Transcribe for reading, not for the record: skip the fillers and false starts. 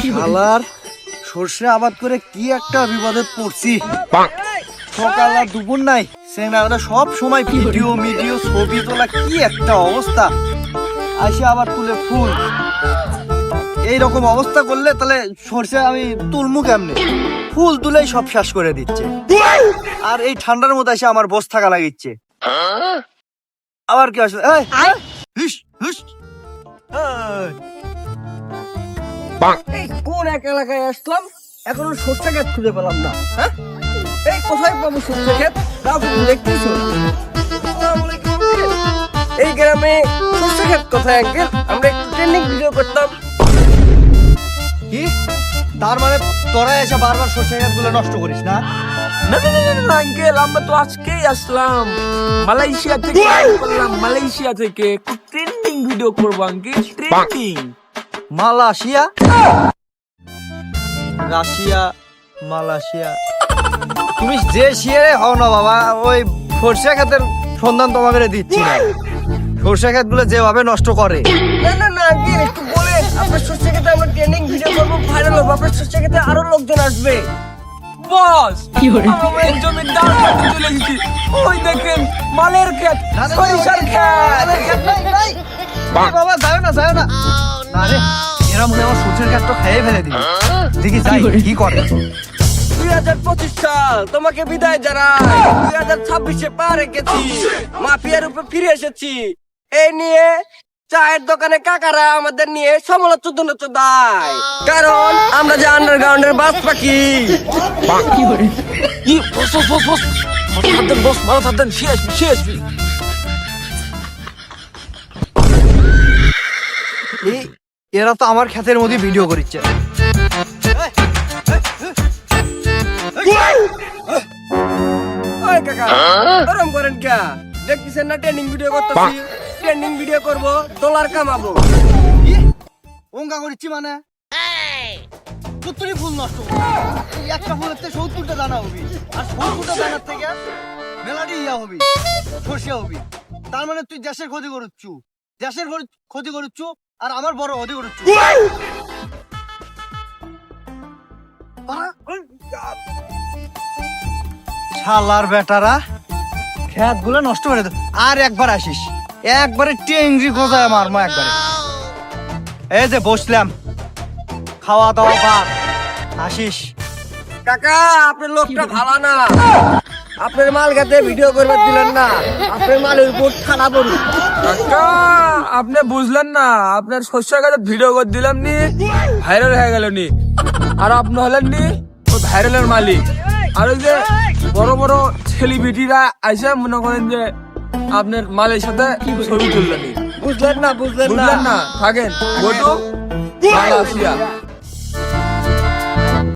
শালার সর্ষে আবাদ করে কি একটা বিপদে পড়ছি। সকাল আর দুপুর নাই, সেনা সব সময় ভিডিও ছবি তোলা, কি একটা অবস্থা। আসে আবার তুলে ফুল, এইরকম অবস্থা করলে তাহলে সর্ষে আমি তুলমু কেমনে? ফুল তুলেই সব শেষ করে দিচ্ছে। আর এই ঠান্ডার মধ্যে এসে আমার বস থাকা লাগিচ্ছে। আবার কি আসলে কোন এক এলাকায় আসলাম, এখনো সর্ষে ক্ষেত খুঁজে পেলাম না। হ্যাঁ, এই কোথায় পাবো সর্ষে ক্ষেত? দেখতেছো এই গ্রামে সর্ষে ক্ষেত কোথায় আঙ্কেল? আমরা একটু ট্রেনিং ভিডিও করতাম। কি তার মানে তোরা এসে বারবার সর্ষে ক্ষেত গুলো নষ্ট করিস না? না আঙ্কেল, আমরা তো আজকেই আসলাম মালয়েশিয়া থেকে। মালয়েশিয়া থেকে ট্রেন্ডিং ভিডিও করবো uncle, trending. Malaysia, Russia, Malaysia, তুমি যে শিয়ারে হও না বাবা, ওই সর্ষে ক্ষেতের সন্ধান তোমাকে দিচ্ছি না। সর্ষে ক্ষেত গুলো যেভাবে নষ্ট করে। না আঙ্কেল, একটু বলেন আপনার সর্ষে ক্ষেতে আমরা ট্রেনিং ভিডিও করবো, ভাইরাল হবে, আপনার সর্ষে ক্ষেতে আরো লোকজন আসবে। বস, আমরা এই জমির ডাল কাটতে চলে গেছি। ওই দেখেন মালের ক্ষেত, সরিষার ক্ষেত। বাবা যাও না। আরে এরা মনে হয় আমার সর্ষের ক্ষেতটা খেয়ে ফেলে দিবে। দেখি যাই কি করে। 2025 সাল তোমাকে বিদায় জানাই। 2026-এ পা রেখেছি, মাফিয়ার উপর ফিরে এসেছি। এই নিয়ে চায়ের দোকানে কাকারা আমাদের নিয়ে সমালোচনা দেয়, কারণ আমরা যে আন্ডারগ্রাউন্ডের বাস পাখি। বস মারা থাকতেন, শেষ। এরা তো আমার ক্ষেতের মধ্যে ভিডিও করছে। ওই কাকা গরম করেন কে? দেখতেছেন না ট্রেনিং ভিডিও করতেছি। ট্রেনিং ভিডিও করব, ডলার কামাবো। অঙ্কা করছি মানে 70 ফুল নষ্ট করবো। একটা ফুলের থেকে 70টা দানা হবি, আর 70টা দানার থেকে মেলাটি হবি, সর্ষে হবি। তার মানে তুই দেশের ক্ষতি করছু, ক্ষতি করছু, আর আমার বড় ক্ষতি করছু। শালার বেটারা ক্ষেত গুলো নষ্ট করে দে। আর একবার আসিস, একবারে টেংরি খোঁজায় মারমো একবারে। এই যে বসলাম, খাওয়া দাওয়া বাদ, আসিস। কাকা আপনার লোকটা ভালো না, আপনার মাল গাতে ভিডিও করবে দিলেন না, আপনার মালের উপর থানা পড়ি। কাকা আপনি বুঝলেন না, আপনার শস্যের কাছে ভিডিও করে দিলাম নি, ভাইরাল হয়ে গেল নি। আর আপনি হলেন নি ওই ভাইরালের মালিক। আর ওই যে বড় বড় সেলিব্রিটিরা আইসা মনে করেন যে আপনার মালের সাথে ছবি তুললেন। বুঝলেন না থাকেন, গো টু মালয়েশিয়া।